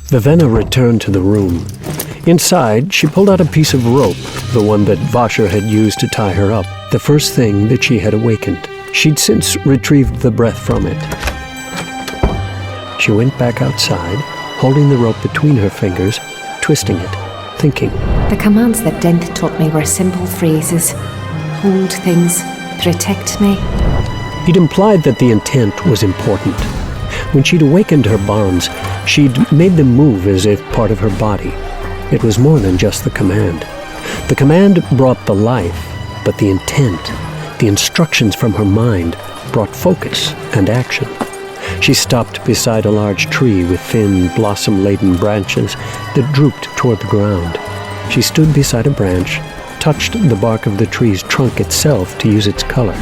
Vivenna returned to the room. Inside, she pulled out a piece of rope, the one that Vasher had used to tie her up, the first thing that she had awakened. She'd since retrieved the breath from it. She went back outside, holding the rope between her fingers, twisting it, thinking. The commands that Denth taught me were simple phrases. Hold things, protect me. He'd implied that the intent was important. When she'd awakened her bonds, she'd made them move as if part of her body. It was more than just the command. The command brought the life, but the intent, the instructions from her mind, brought focus and action. She stopped beside a large tree with thin, blossom-laden branches that drooped toward the ground. She stood beside a branch, touched the bark of the tree's trunk itself to use its color.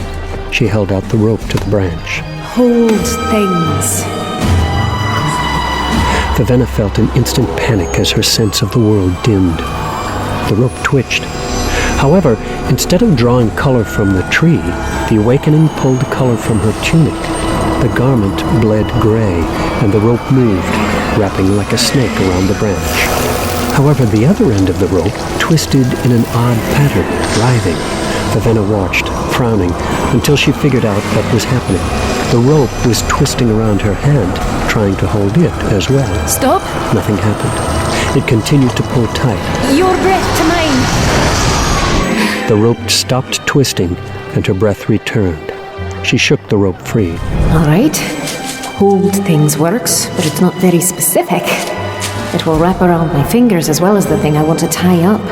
She held out the rope to the branch. Hold things. Vivenna felt an instant panic as her sense of the world dimmed. The rope twitched. However, instead of drawing color from the tree, the awakening pulled color from her tunic. The garment bled gray, and the rope moved, wrapping like a snake around the branch. However, the other end of the rope twisted in an odd pattern, writhing. Vivenna watched, frowning, until she figured out what was happening. The rope was twisting around her hand, trying to hold it as well. Stop! Nothing happened. It continued to pull tight. Your breath to mine! The rope stopped twisting, and her breath returned. She shook the rope free. All right. Hold things works, but it's not very specific. It will wrap around my fingers as well as the thing I want to tie up.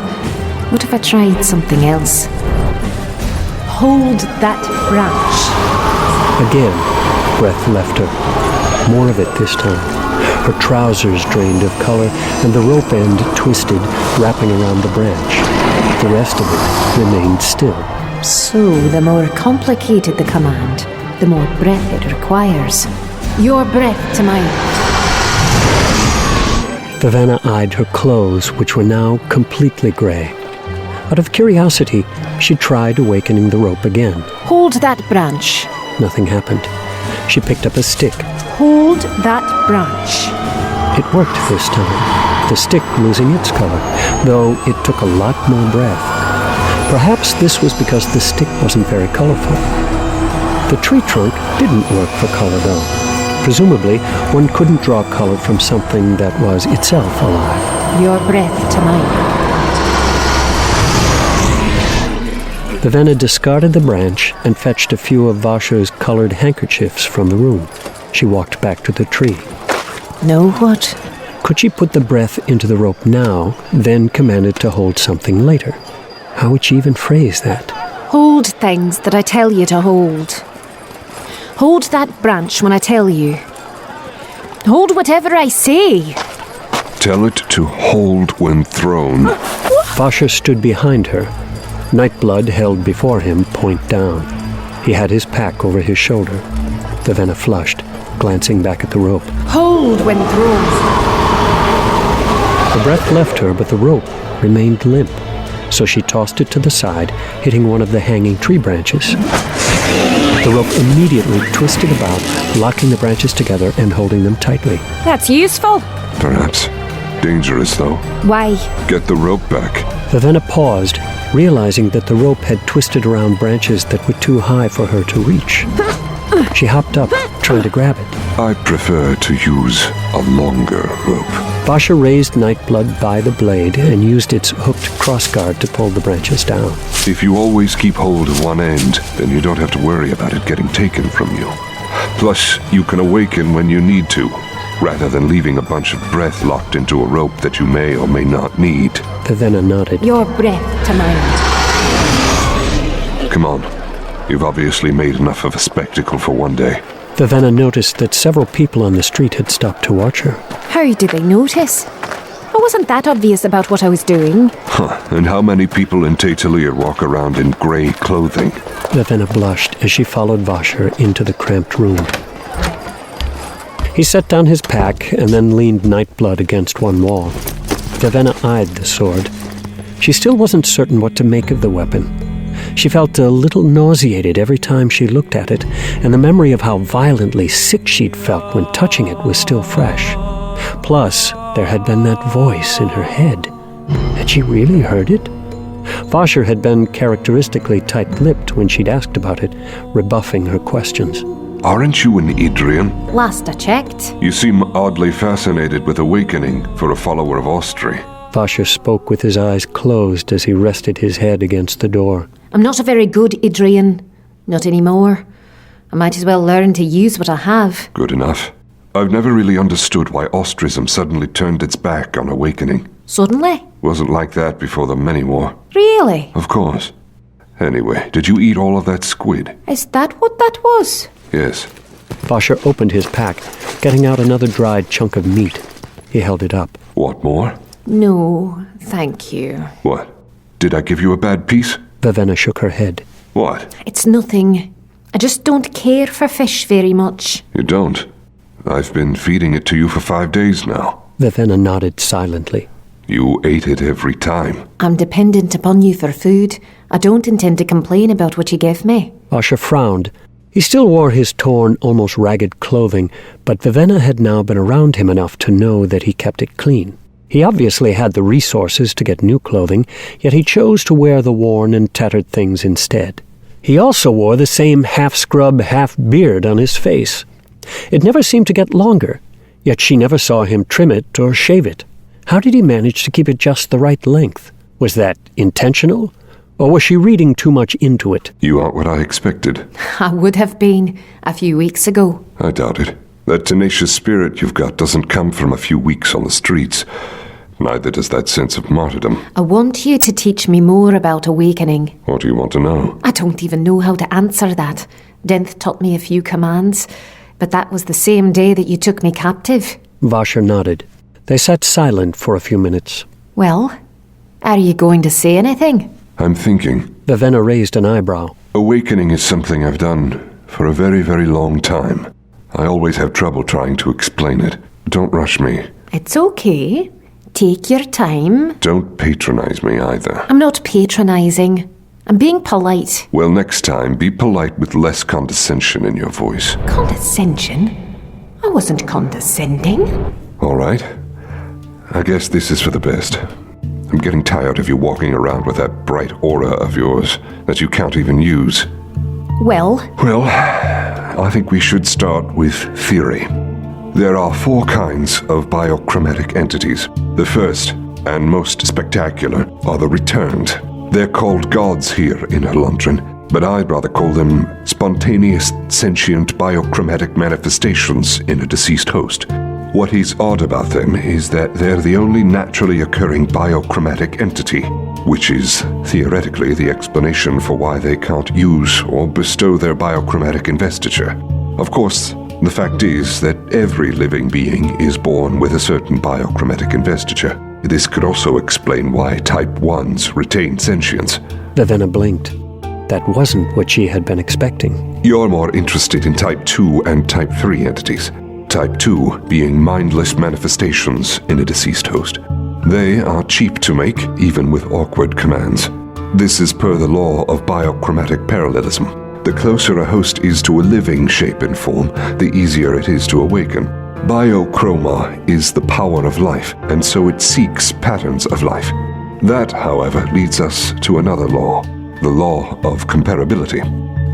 What if I tried something else? Hold that branch. Again, breath left her. More of it this time. Her trousers drained of color, and the rope end twisted, wrapping around the branch. The rest of it remained still. So, the more complicated the command, the more breath it requires. Your breath to mine. Vivenna eyed her clothes, which were now completely gray. Out of curiosity, she tried awakening the rope again. Hold that branch. Nothing happened. She picked up a stick. Hold that branch. It worked this time, the stick losing its color, though it took a lot more breath. Perhaps this was because the stick wasn't very colorful. The tree trunk didn't work for color, though. Presumably, one couldn't draw color from something that was itself alive. Your breath to mine. Vivenna discarded the branch and fetched a few of Vasher's colored handkerchiefs from the room. She walked back to the tree. Know what? Could she put the breath into the rope now, then command it to hold something later? How would she even phrase that? Hold things that I tell you to hold. Hold that branch when I tell you. Hold whatever I say. Tell it to hold when thrown. Vasher stood behind her. Nightblood held before him, point down. He had his pack over his shoulder. Vivenna flushed, glancing back at the rope. Hold when thrown. The breath left her, but the rope remained limp. So she tossed it to the side, hitting one of the hanging tree branches. The rope immediately twisted about, locking the branches together and holding them tightly. That's useful. Perhaps. Dangerous, though. Why? Get the rope back. Vivenna paused, realizing that the rope had twisted around branches that were too high for her to reach. She hopped up, trying to grab it. I prefer to use a longer rope. Vasher raised Nightblood by the blade and used its hooked crossguard to pull the branches down. If you always keep hold of one end, then you don't have to worry about it getting taken from you. Plus, you can awaken when you need to, rather than leaving a bunch of breath locked into a rope that you may or may not need. Vivenna nodded. Your breath to mine. Come on. You've obviously made enough of a spectacle for one day. Vivenna noticed that several people on the street had stopped to watch her. How did they notice? I wasn't that obvious about what I was doing. Huh, and how many people in Taitalir walk around in grey clothing? Vivenna blushed as she followed Vasher into the cramped room. He set down his pack and then leaned Nightblood against one wall. Vivenna eyed the sword. She still wasn't certain what to make of the weapon. She felt a little nauseated every time she looked at it, and the memory of how violently sick she'd felt when touching it was still fresh. Plus, There had been that voice in her head. Had she really heard it? Vasher had been characteristically tight-lipped when she'd asked about it, rebuffing her questions. Aren't you an Idrian? Last I checked. You seem oddly fascinated with awakening for a follower of Ostri. Vasher spoke with his eyes closed as he rested his head against the door. I'm not a very good Idrian. Not anymore. I might as well learn to use what I have. Good enough. I've never really understood why Ostrism suddenly turned its back on awakening. Suddenly? Wasn't like that before the Many War. Really? Of course. Anyway, did you eat all of that squid? Is that what that was? Yes. Vasher opened his pack, getting out another dried chunk of meat. He held it up. Want more? No, thank you. What? Did I give you a bad piece? Vivenna shook her head. What? It's nothing. I just don't care for fish very much. You don't? I've been feeding it to you for 5 days now. Vivenna nodded silently. You ate it every time. I'm dependent upon you for food. I don't intend to complain about what you give me. Vasher frowned. He still wore his torn, almost ragged clothing, but Vivenna had now been around him enough to know that he kept it clean. He obviously had the resources to get new clothing, yet he chose to wear the worn and tattered things instead. He also wore the same half-scrub, half-beard on his face. It never seemed to get longer, yet she never saw him trim it or shave it. How did he manage to keep it just the right length? Was that intentional? Or was she reading too much into it? You aren't what I expected. I would have been a few weeks ago. I doubt it. That tenacious spirit you've got doesn't come from a few weeks on the streets. Neither does that sense of martyrdom. I want you to teach me more about awakening. What do you want to know? I don't even know how to answer that. Denth taught me a few commands, but that was the same day that you took me captive. Vasher nodded. They sat silent for a few minutes. Well, are you going to say anything? I'm thinking. Vivenna raised an eyebrow. Awakening is something I've done for a very, very long time. I always have trouble trying to explain it. Don't rush me. It's okay. Take your time. Don't patronize me either. I'm not patronizing. I'm being polite. Well, next time, be polite with less condescension in your voice. Condescension? I wasn't condescending. All right. I guess this is for the best. I'm getting tired of you walking around with that bright aura of yours that you can't even use. Well, I think we should start with theory. There are 4 kinds of biochromatic entities. The first, and most spectacular, are the returned. They're called gods here in Halondran, but I'd rather call them spontaneous, sentient biochromatic manifestations in a deceased host. What is odd about them is that they're the only naturally occurring biochromatic entity, which is theoretically the explanation for why they can't use or bestow their biochromatic investiture. Of course, the fact is that every living being is born with a certain biochromatic investiture. This could also explain why Type 1s retain sentience. Vivenna blinked. That wasn't what she had been expecting. You're more interested in Type 2 and Type 3 entities. Type 2 being mindless manifestations in a deceased host. They are cheap to make, even with awkward commands. This is per the law of biochromatic parallelism. The closer a host is to a living shape and form, the easier it is to awaken. Biochroma is the power of life, and so it seeks patterns of life. That, however, leads us to another law, the law of comparability.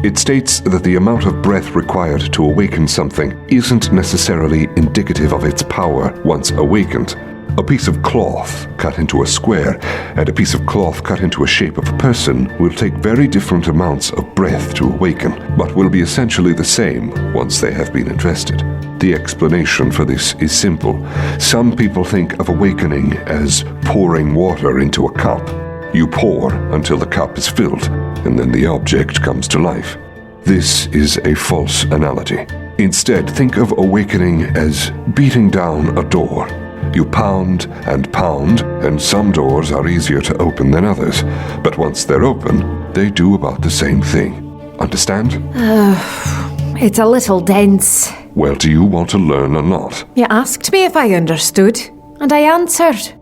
It states that the amount of breath required to awaken something isn't necessarily indicative of its power once awakened. A piece of cloth cut into a square and a piece of cloth cut into a shape of a person will take very different amounts of breath to awaken, but will be essentially the same once they have been invested. The explanation for this is simple. Some people think of awakening as pouring water into a cup. You pour until the cup is filled, and then the object comes to life. This is a false analogy. Instead, think of awakening as beating down a door. You pound, and some doors are easier to open than others. But once they're open, they do about the same thing. Understand? It's a little dense. Well, do you want to learn or not? You asked me if I understood, and I answered.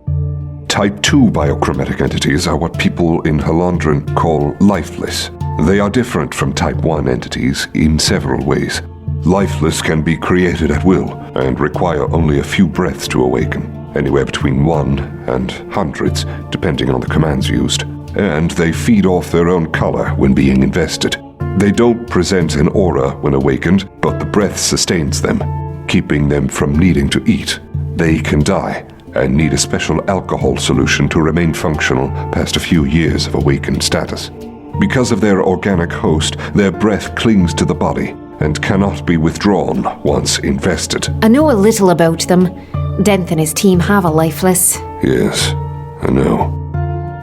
Type 2 biochromatic entities are what people in Halondran call lifeless. They are different from Type 1 entities in several ways. Lifeless can be created at will and require only a few breaths to awaken. anywhere between 1 and hundreds, depending on the commands used. And they feed off their own color when being invested. They don't present an aura when awakened, but the breath sustains them, keeping them from needing to eat. They can die and need a special alcohol solution to remain functional past a few years of awakened status. Because of their organic host, their breath clings to the body and cannot be withdrawn once invested. I know a little about them. Denth and his team have a lifeless. Yes, I know.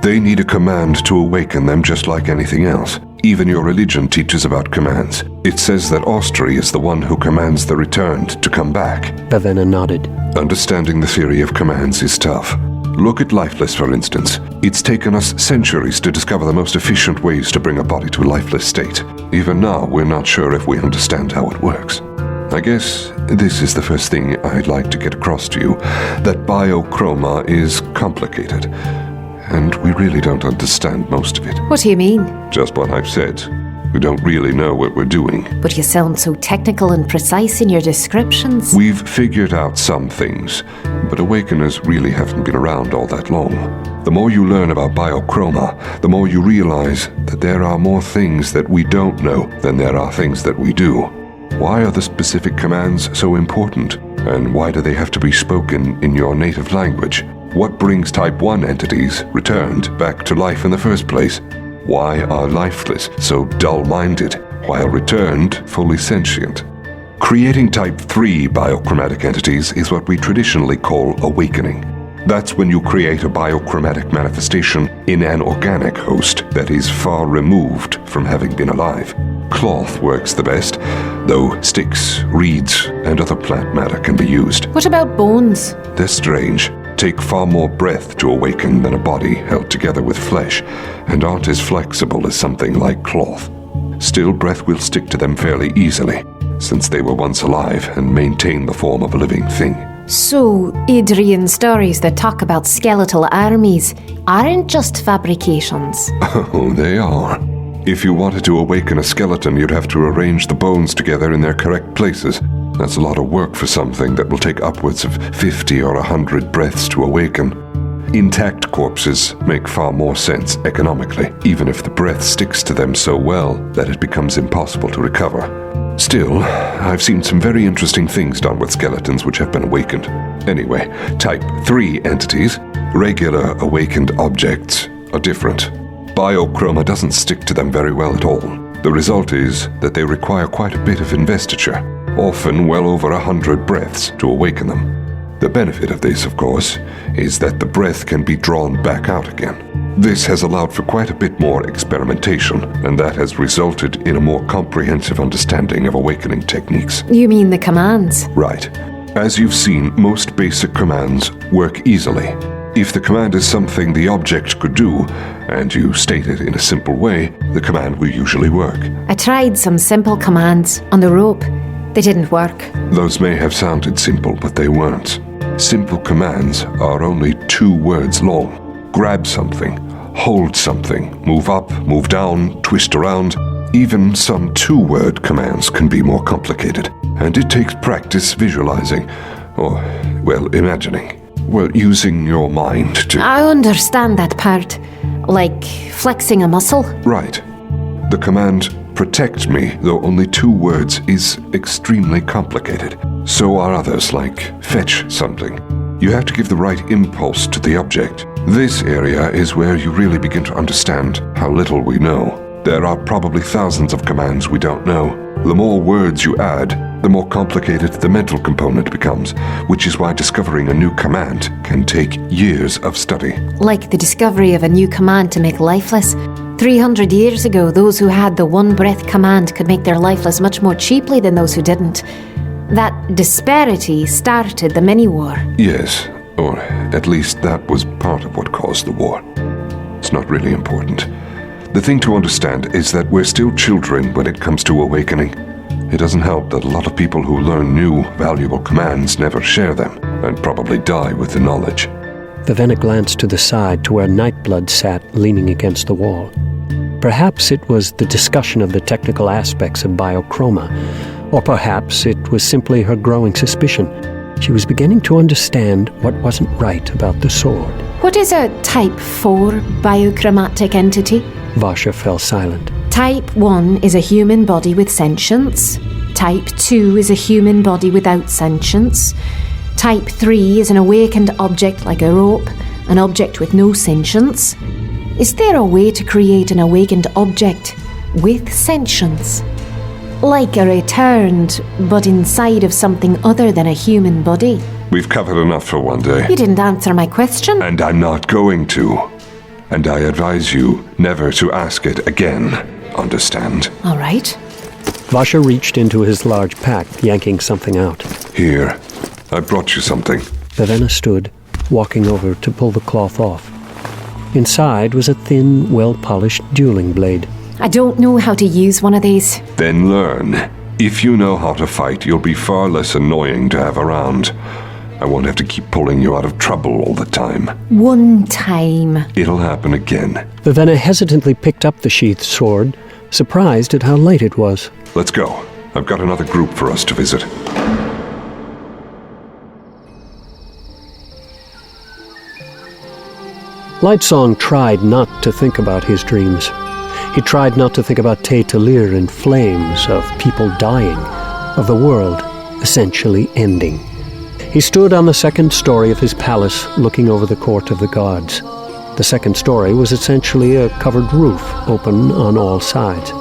They need a command to awaken them just like anything else. Even your religion teaches about commands. It says that Austri is the one who commands the returned to come back. Bavena nodded. Understanding the theory of commands is tough. Look at Lifeless, for instance. It's taken us centuries to discover the most efficient ways to bring a body to a lifeless state. Even now, we're not sure if we understand how it works. I guess this is the first thing I'd like to get across to you, that biochroma is complicated, and we really don't understand most of it. What do you mean? Just what I've said. We don't really know what we're doing. But you sound so technical and precise in your descriptions. We've figured out some things, but Awakeners really haven't been around all that long. The more you learn about biochroma, the more you realize that there are more things that we don't know than there are things that we do. Why are the specific commands so important? And why do they have to be spoken in your native language? What brings Type 1 entities, returned, back to life in the first place? Why are lifeless so dull-minded, while returned fully sentient? Creating Type 3 biochromatic entities is what we traditionally call awakening. That's when you create a biochromatic manifestation in an organic host that is far removed from having been alive. Cloth works the best, though sticks, reeds, and other plant matter can be used. What about bones? They're strange. Take far more breath to awaken than a body held together with flesh, and aren't as flexible as something like cloth. Still, breath will stick to them fairly easily, since they were once alive and maintain the form of a living thing. So, Adrian stories that talk about skeletal armies aren't just fabrications. Oh, they are. If you wanted to awaken a skeleton, you'd have to arrange the bones together in their correct places. That's a lot of work for something that will take upwards of 50 or 100 breaths to awaken. Intact corpses make far more sense economically, even if the breath sticks to them so well that it becomes impossible to recover. Still, I've seen some very interesting things done with skeletons which have been awakened. Anyway, Type 3 entities, regular awakened objects, are different. Biochroma doesn't stick to them very well at all. The result is that they require quite a bit of investiture, often well over 100 breaths to awaken them. The benefit of this, of course, is that the breath can be drawn back out again. This has allowed for quite a bit more experimentation, and that has resulted in a more comprehensive understanding of awakening techniques. You mean the commands? Right. As you've seen, most basic commands work easily. If the command is something the object could do, and you state it in a simple way, the command will usually work. I tried some simple commands on the rope. They didn't work. Those may have sounded simple, but they weren't. Simple commands are only 2 words long. Grab something, hold something, move up, move down, twist around. Even some 2-word commands can be more complicated, and it takes practice visualizing, or, well, imagining. Well, using your mind to... I understand that part. Like flexing a muscle? Right. The command, protect me, though only 2 words, is extremely complicated. So are others, like fetch something. You have to give the right impulse to the object. This area is where you really begin to understand how little we know. There are probably thousands of commands we don't know. The more words you add, the more complicated the mental component becomes, which is why discovering a new command can take years of study. Like the discovery of a new command to make lifeless. 300 years ago, those who had the one-breath command could make their lifeless much more cheaply than those who didn't. That disparity started the mini-war. Yes, or at least that was part of what caused the war. It's not really important. The thing to understand is that we're still children when it comes to awakening. It doesn't help that a lot of people who learn new, valuable commands never share them, and probably die with the knowledge. Vivenna glanced to the side to where Nightblood sat leaning against the wall. Perhaps it was the discussion of the technical aspects of biochroma, or perhaps it was simply her growing suspicion. She was beginning to understand what wasn't right about the sword. What is a Type 4 biochromatic entity? Vasha fell silent. Type 1 is a human body with sentience. Type 2 is a human body without sentience. Type 3 is an awakened object like a rope, an object with no sentience. Is there a way to create an awakened object with sentience? Like a returned, but inside of something other than a human body? We've covered enough for one day. You didn't answer my question. And I'm not going to. And I advise you never to ask it again. Understand? All right. Vasha reached into his large pack, yanking something out. Here, I brought you something. Vivenna stood, walking over to pull the cloth off. Inside was a thin, well-polished dueling blade. I don't know how to use one of these. Then learn. If you know how to fight, you'll be far less annoying to have around. I won't have to keep pulling you out of trouble all the time. One time. It'll happen again. Vivenna hesitantly picked up the sheathed sword, surprised at how light it was. Let's go. I've got another group for us to visit. Lightsong tried not to think about his dreams. He tried not to think about Te Talir in flames, of people dying, of the world essentially ending. He stood on the second story of his palace, looking over the court of the gods. The second story was essentially a covered roof, open on all sides.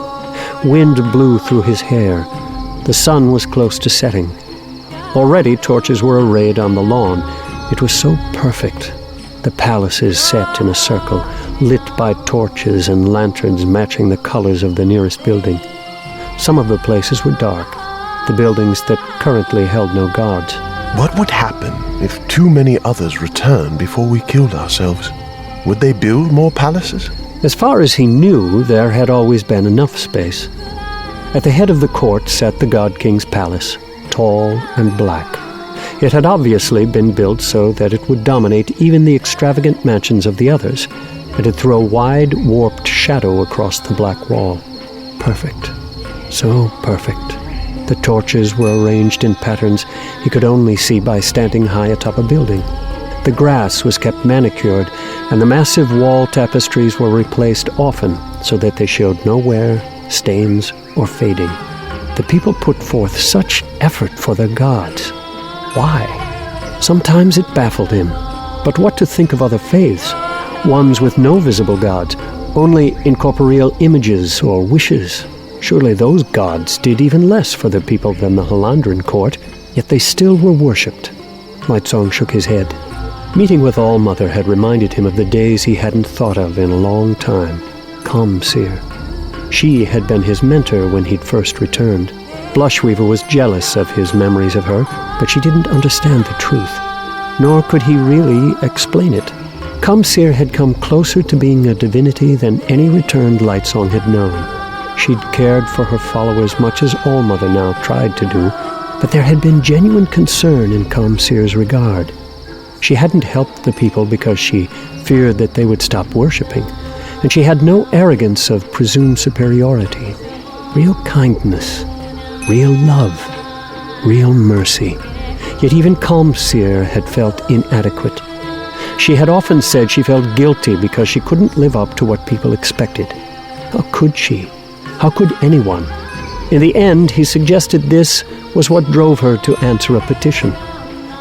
Wind blew through his hair. The sun was close to setting. Already torches were arrayed on the lawn. It was so perfect. The palaces set in a circle, lit by torches and lanterns matching the colors of the nearest building. Some of the places were dark, the buildings that currently held no gods. What would happen if too many others returned before we killed ourselves? Would they build more palaces? As far as he knew, there had always been enough space. At the head of the court sat the God King's palace, tall and black. It had obviously been built so that it would dominate even the extravagant mansions of the others, and it threw a wide, warped shadow across the black wall. Perfect. So perfect. The torches were arranged in patterns he could only see by standing high atop a building. The grass was kept manicured, and the massive wall tapestries were replaced often so that they showed no wear, stains, or fading. The people put forth such effort for their gods. Why? Sometimes it baffled him. But what to think of other faiths? Ones with no visible gods, only incorporeal images or wishes. Surely those gods did even less for their people than the Halandran court, yet they still were worshipped. Lightsong shook his head. Meeting with All-Mother had reminded him of the days he hadn't thought of in a long time. Comseer. She had been his mentor when he'd first returned. Blushweaver was jealous of his memories of her, but she didn't understand the truth. Nor could he really explain it. Comseer had come closer to being a divinity than any returned Lightsong had known. She'd cared for her followers much as All-Mother now tried to do, but there had been genuine concern in Comseer's regard. She hadn't helped the people because she feared that they would stop worshipping, and she had no arrogance of presumed superiority. Real kindness, real love, real mercy. Yet even Comseer had felt inadequate. She had often said she felt guilty because she couldn't live up to what people expected. How could she? How could anyone? In the end, he suggested this was what drove her to answer a petition.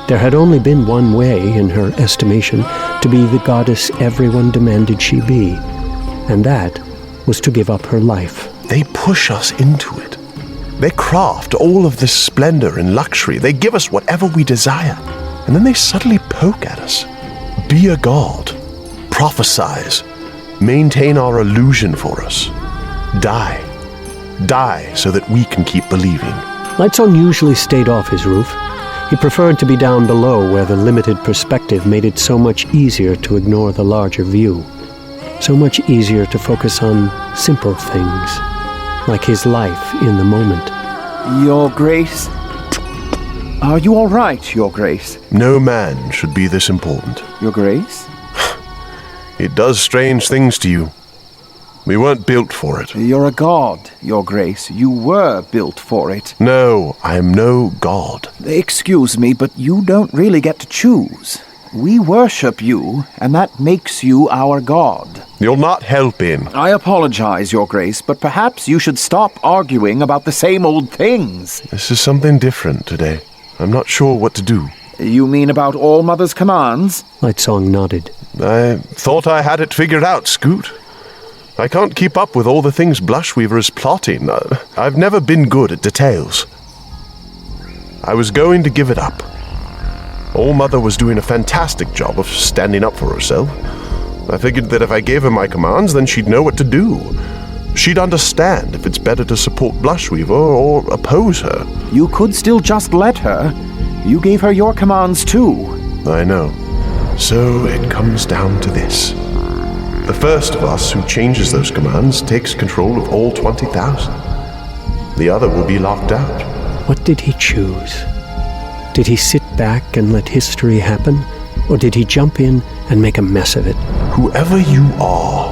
There had only been one way, in her estimation, to be the goddess everyone demanded she be, and that was to give up her life. They push us into it. They craft all of this splendor and luxury. They give us whatever we desire, and then they subtly poke at us. Be a god. Prophesize. Maintain our illusion for us. Die. Die so that we can keep believing. Lightsong usually stayed off his roof. He preferred to be down below where the limited perspective made it so much easier to ignore the larger view. So much easier to focus on simple things, like his life in the moment. Your Grace? Are you all right, Your Grace? No man should be this important. Your Grace? It does strange things to you. We weren't built for it. You're a god, Your Grace. You were built for it. No, I am no god. Excuse me, but you don't really get to choose. We worship you, and that makes you our god. You're not helping. I apologize, Your Grace, but perhaps you should stop arguing about the same old things. This is something different today. I'm not sure what to do. You mean about All Mother's commands? Lightsong nodded. I thought I had it figured out, Scoot. I can't keep up with all the things Blushweaver is plotting. I've never been good at details. I was going to give it up. All Mother was doing a fantastic job of standing up for herself. I figured that if I gave her my commands, then she'd know what to do. She'd understand if it's better to support Blushweaver or oppose her. You could still just let her. You gave her your commands too. I know. So it comes down to this. The first of us who changes those commands takes control of all 20,000. The other will be locked out. What did he choose? Did he sit back and let history happen? Or did he jump in and make a mess of it? Whoever you are,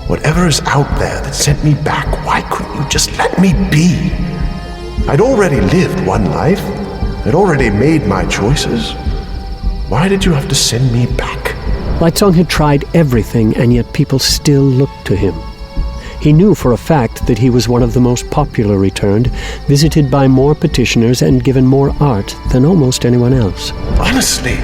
whatever is out there that sent me back, why couldn't you just let me be? I'd already lived one life. I'd already made my choices. Why did you have to send me back? Lightsong had tried everything, and yet people still looked to him. He knew for a fact that he was one of the most popular returned, visited by more petitioners and given more art than almost anyone else. Honestly,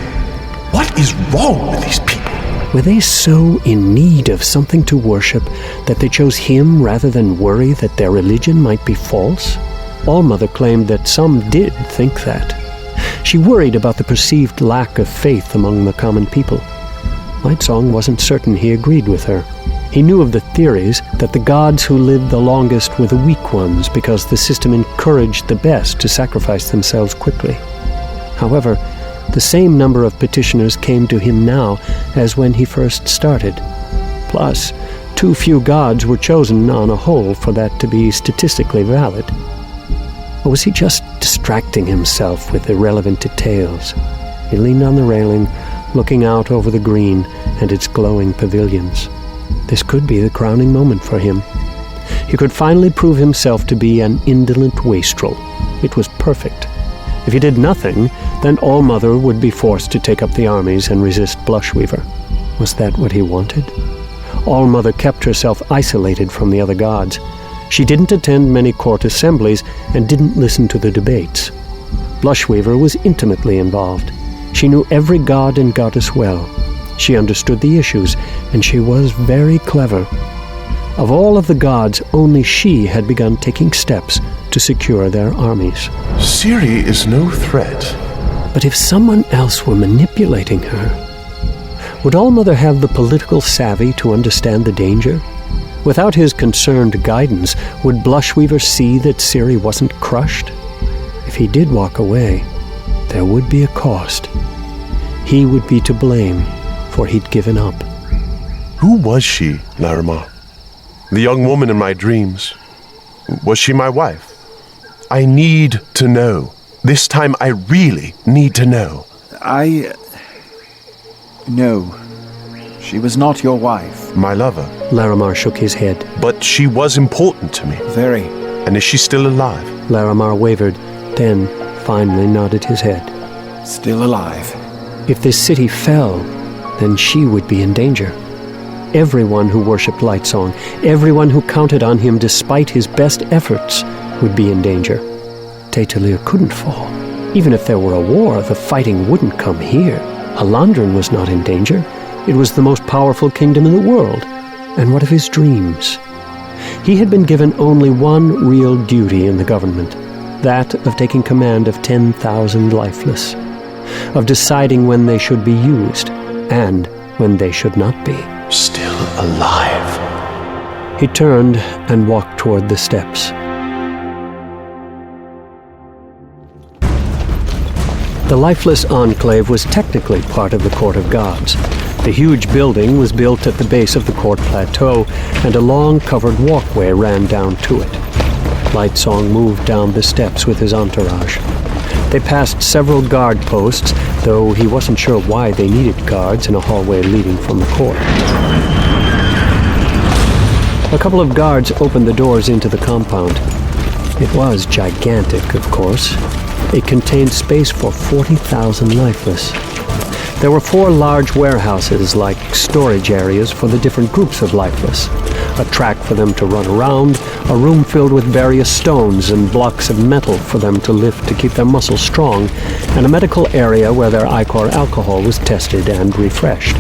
what is wrong with these people? Were they so in need of something to worship that they chose him rather than worry that their religion might be false? All-Mother claimed that some did think that. She worried about the perceived lack of faith among the common people. Lightsong wasn't certain he agreed with her. He knew of the theories that the gods who lived the longest were the weak ones because the system encouraged the best to sacrifice themselves quickly. However, the same number of petitioners came to him now as when he first started. Plus, too few gods were chosen on a whole for that to be statistically valid. Or was he just distracting himself with irrelevant details? He leaned on the railing, looking out over the green and its glowing pavilions. This could be the crowning moment for him. He could finally prove himself to be an indolent wastrel. It was perfect. If he did nothing, then All-Mother would be forced to take up the armies and resist Blushweaver. Was that what he wanted? All-Mother kept herself isolated from the other gods. She didn't attend many court assemblies and didn't listen to the debates. Blushweaver was intimately involved. She knew every god and goddess well. She understood the issues, and she was very clever. Of all of the gods, only she had begun taking steps to secure their armies. Ciri is no threat. But if someone else were manipulating her, would All-Mother have the political savvy to understand the danger? Without his concerned guidance, would Blushweaver see that Ciri wasn't crushed? If he did walk away, there would be a cost. He would be to blame, for he'd given up. Who was she, Larimar? The young woman in my dreams. Was she my wife? I need to know. This time I really need to know. No. She was not your wife. My lover. Larimar shook his head. But she was important to me. Very. And is she still alive? Larimar wavered, then finally nodded his head. Still alive. If this city fell, then she would be in danger. Everyone who worshipped Lightsong, everyone who counted on him despite his best efforts, would be in danger. Tae'Talir couldn't fall. Even if there were a war, the fighting wouldn't come here. Alandran was not in danger. It was the most powerful kingdom in the world. And what of his dreams? He had been given only one real duty in the government, that of taking command of 10,000 lifeless, of deciding when they should be used and when they should not be. Still alive. He turned and walked toward the steps. The lifeless enclave was technically part of the Court of Gods. The huge building was built at the base of the court plateau, and a long covered walkway ran down to it. Lightsong moved down the steps with his entourage. They passed several guard posts, though he wasn't sure why they needed guards in a hallway leading from the court. A couple of guards opened the doors into the compound. It was gigantic, of course. It contained space for 40,000 lifeless. There were 4 large warehouses, like storage areas for the different groups of lifeless. A track for them to run around, a room filled with various stones and blocks of metal for them to lift to keep their muscles strong, and a medical area where their ichor alcohol was tested and refreshed.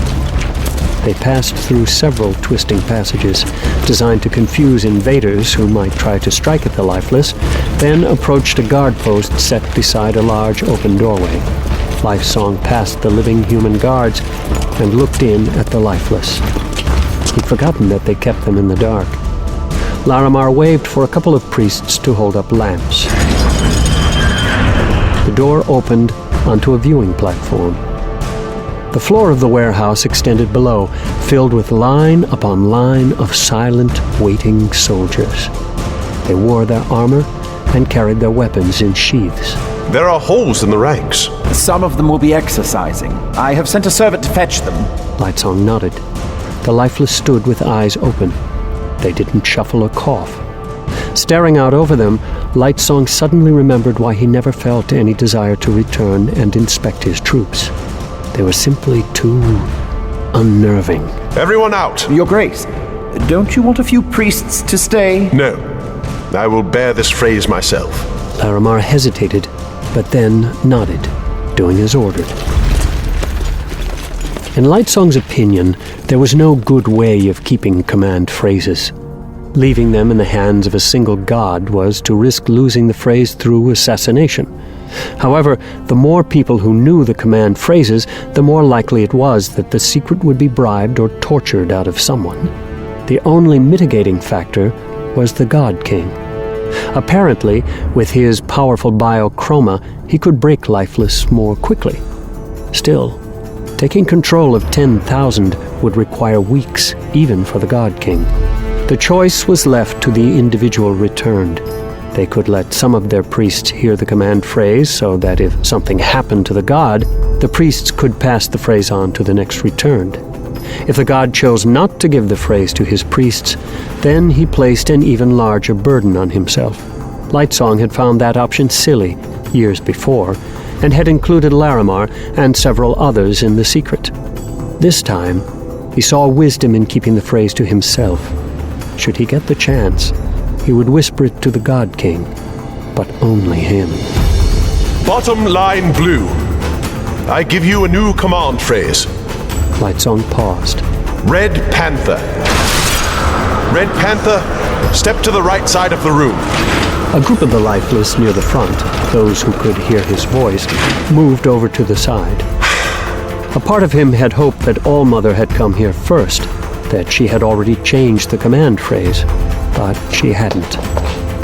They passed through several twisting passages, designed to confuse invaders who might try to strike at the lifeless, then approached a guard post set beside a large open doorway. Lifesong passed the living human guards and looked in at the lifeless. He'd forgotten that they kept them in the dark. Larimar waved for a couple of priests to hold up lamps. The door opened onto a viewing platform. The floor of the warehouse extended below, filled with line upon line of silent, waiting soldiers. They wore their armor and carried their weapons in sheaths. There are holes in the ranks. Some of them will be exercising. I have sent a servant to fetch them. Lightsong nodded. The lifeless stood with eyes open. They didn't shuffle or cough. Staring out over them, Lightsong suddenly remembered why he never felt any desire to return and inspect his troops. They were simply too unnerving. Everyone out! Your Grace, don't you want a few priests to stay? No. I will bear this phrase myself. Larimar hesitated, but then nodded, doing as ordered. In Lightsong's opinion, there was no good way of keeping command phrases. Leaving them in the hands of a single god was to risk losing the phrase through assassination. However, the more people who knew the command phrases, the more likely it was that the secret would be bribed or tortured out of someone. The only mitigating factor was the God King. Apparently, with his powerful biochroma, he could break lifeless more quickly. Still, taking control of 10,000 would require weeks, even for the God King. The choice was left to the individual returned. They could let some of their priests hear the command phrase so that if something happened to the god, the priests could pass the phrase on to the next returned. If the god chose not to give the phrase to his priests, then he placed an even larger burden on himself. Lightsong had found that option silly years before, and had included Larimar and several others in the secret. This time, he saw wisdom in keeping the phrase to himself. Should he get the chance, he would whisper it to the God King, but only him. Bottom line blue. I give you a new command phrase. Lightsong paused. Red Panther. Red Panther, step to the right side of the room. A group of the lifeless near the front, those who could hear his voice, moved over to the side. A part of him had hoped that Allmother had come here first, that she had already changed the command phrase, but she hadn't.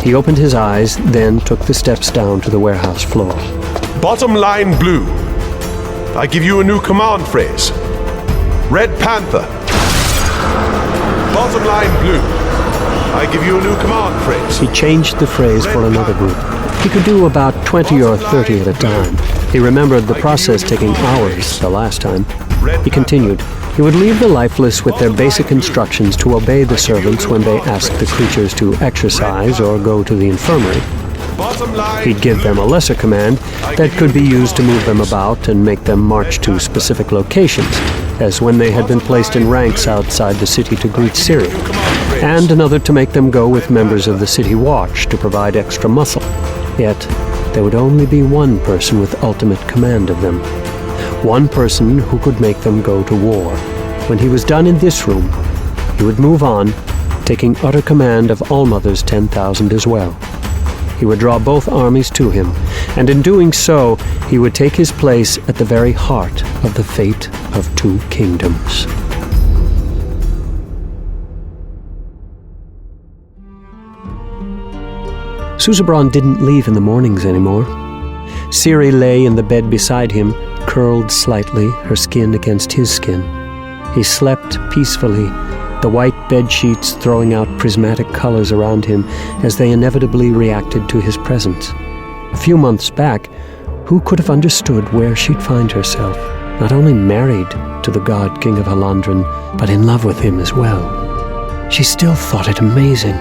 He opened his eyes, then took the steps down to the warehouse floor. Bottom line blue. I give you a new command phrase. Red Panther. Bottom line blue. I give you a new command phrase. He changed the phrase for another group. He could do about 20 or 30 at a time. He remembered the process taking hours the last time. He continued. He would leave the lifeless with their basic instructions to obey the servants when they asked the creatures to exercise or go to the infirmary. He'd give them a lesser command that could be used to move them about and make them march to specific locations, as when they had been placed in ranks outside the city to greet Ciri, and another to make them go with members of the city watch to provide extra muscle. Yet, there would only be one person with ultimate command of them. One person who could make them go to war. When he was done in this room, he would move on, taking utter command of Allmother's 10,000 as well. He would draw both armies to him, and in doing so, he would take his place at the very heart of the fate of 2 kingdoms. Susebron didn't leave in the mornings anymore. Ciri lay in the bed beside him, curled slightly, her skin against his skin. He slept peacefully, the white bed sheets throwing out prismatic colors around him as they inevitably reacted to his presence. A few months back, who could have understood where she'd find herself, not only married to the God King of Halandren, but in love with him as well? She still thought it amazing.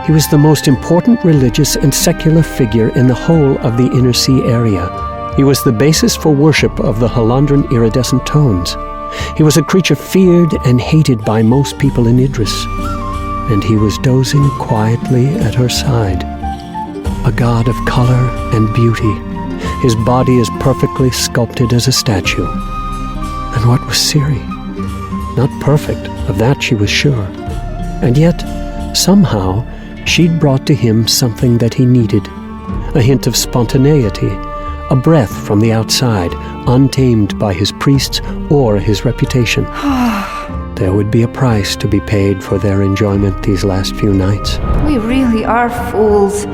He was the most important religious and secular figure in the whole of the Inner Sea area. He was the basis for worship of the Halandran iridescent tones. He was a creature feared and hated by most people in Idris. And he was dozing quietly at her side. A god of color and beauty, his body as perfectly sculpted as a statue. And what was Ciri? Not perfect, of that she was sure. And yet, somehow, she'd brought to him something that he needed. A hint of spontaneity, a breath from the outside, untamed by his priests or his reputation. There would be a price to be paid for their enjoyment these last few nights. We really are fools.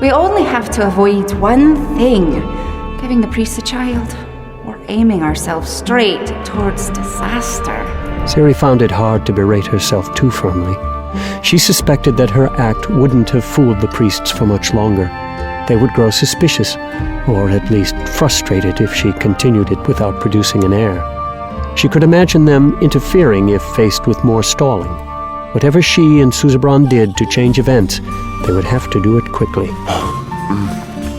We only have to avoid one thing: giving the priest a child, or aiming ourselves straight towards disaster. Ciri found it hard to berate herself too firmly. She suspected that her act wouldn't have fooled the priests for much longer. They would grow suspicious, or at least frustrated if she continued it without producing an heir. She could imagine them interfering if faced with more stalling. Whatever she and Susebron did to change events, they would have to do it quickly.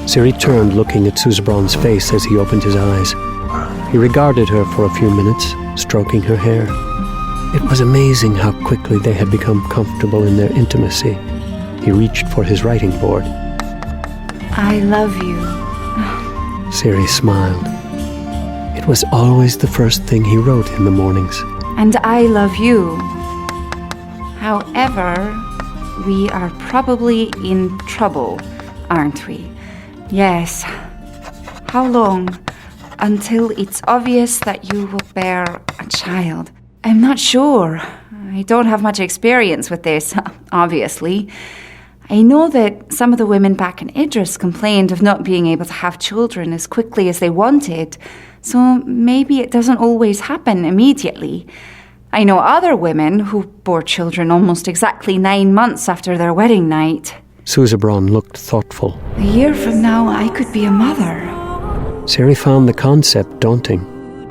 Ciri turned, looking at Susebron's face as he opened his eyes. He regarded her for a few minutes, stroking her hair. It was amazing how quickly they had become comfortable in their intimacy. He reached for his writing board. I love you. Ciri smiled. It was always the first thing he wrote in the mornings. And I love you. However, we are probably in trouble, aren't we? Yes. How long? Until it's obvious that you will bear a child. I'm not sure. I don't have much experience with this, obviously. I know that some of the women back in Idris complained of not being able to have children as quickly as they wanted, so maybe it doesn't always happen immediately. I know other women who bore children almost exactly 9 months after their wedding night. Susebron looked thoughtful. A year from now, I could be a mother. Ciri found the concept daunting.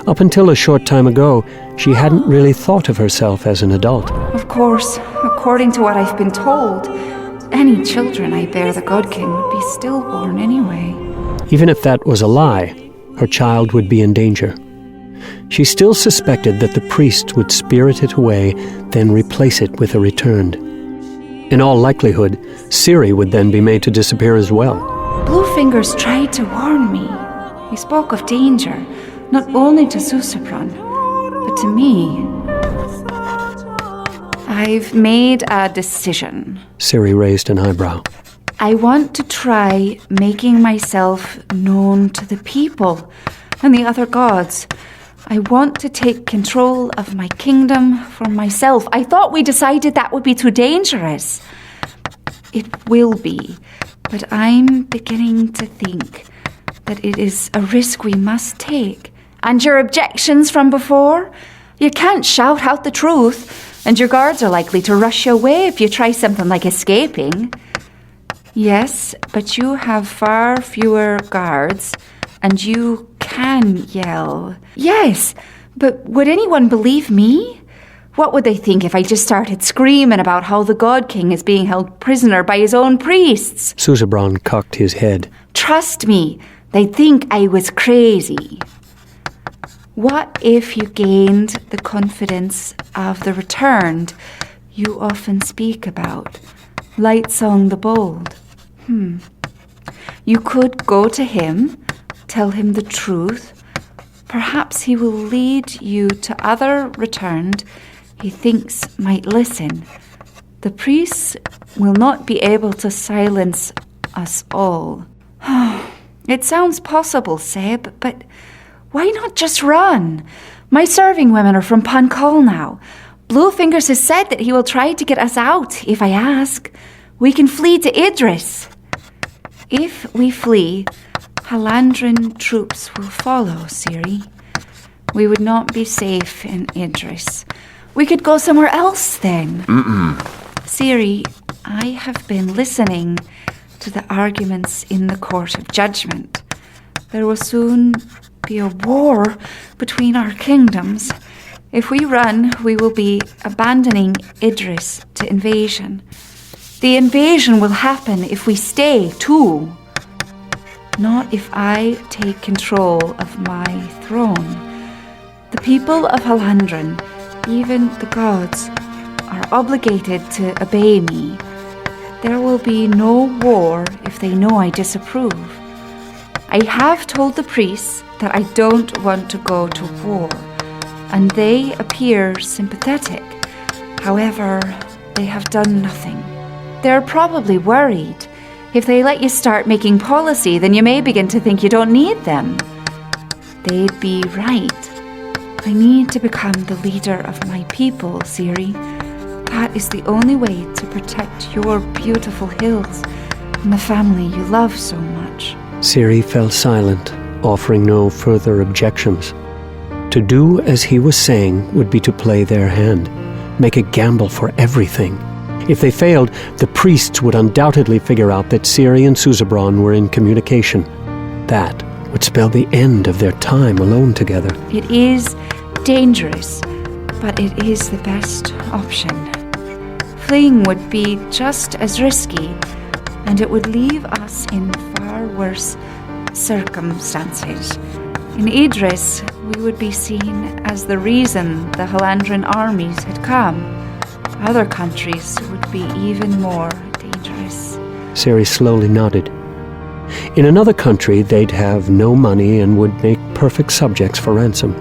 Up until a short time ago, she hadn't really thought of herself as an adult. Of course, according to what I've been told, any children I bear the God King would be stillborn anyway. Even if that was a lie, her child would be in danger. She still suspected that the priest would spirit it away, then replace it with a returned. In all likelihood, Ciri would then be made to disappear as well. Bluefingers tried to warn me. He spoke of danger, not only to Susebron, but to me. I've made a decision. Ciri raised an eyebrow. I want to try making myself known to the people and the other gods. I want to take control of my kingdom for myself. I thought we decided that would be too dangerous. It will be, but I'm beginning to think that it is a risk we must take. And your objections from before? You can't shout out the truth, and your guards are likely to rush you away if you try something like escaping. Yes, but you have far fewer guards, and you can yell. Yes, but would anyone believe me? What would they think if I just started screaming about how the God King is being held prisoner by his own priests? Susebron cocked his head. Trust me, they'd think I was crazy. What if you gained the confidence of the returned you often speak about, Lightsong the Bold? You could go to him, tell him the truth. Perhaps he will lead you to other returned he thinks might listen. The priests will not be able to silence us all. It sounds possible, Seb, but why not just run? My serving women are from Pankal now. Bluefingers has said that he will try to get us out if I ask. We can flee to Idris. If we flee, Halandran troops will follow, Ciri. We would not be safe in Idris. We could go somewhere else then. Ciri, I have been listening to the arguments in the Court of Judgment. There will soon be a war between our kingdoms. If we run, we will be abandoning Idris to invasion. The invasion will happen if we stay, too. Not if I take control of my throne. The people of Halandran, even the gods, are obligated to obey me. There will be no war if they know I disapprove. I have told the priests that I don't want to go to war, and they appear sympathetic. However, they have done nothing. They're probably worried. If they let you start making policy, then you may begin to think you don't need them. They'd be right. I need to become the leader of my people, Ciri. That is the only way to protect your beautiful hills and the family you love so much. Ciri fell silent, offering no further objections. To do as he was saying would be to play their hand, make a gamble for everything. If they failed, the priests would undoubtedly figure out that Ciri and Susebron were in communication. That would spell the end of their time alone together. It is dangerous, but it is the best option. Fleeing would be just as risky, and it would leave us in far worse circumstances. In Idris, we would be seen as the reason the Halandran armies had come. Other countries would be even more dangerous. Ciri slowly nodded. In another country, they'd have no money and would make perfect subjects for ransom.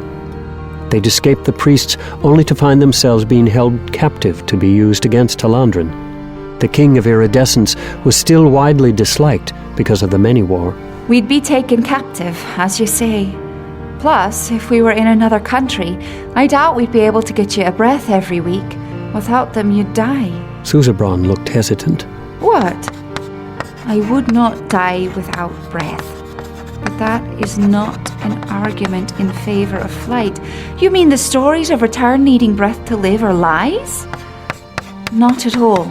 They'd escape the priests only to find themselves being held captive to be used against Halandran. The king of Iridescence was still widely disliked because of the many war. We'd be taken captive, as you say. Plus, if we were in another country, I doubt we'd be able to get you a breath every week. Without them, you'd die. Susebron looked hesitant. What? I would not die without breath. But that is not an argument in favor of flight. You mean the stories of return needing breath to live are lies? Not at all.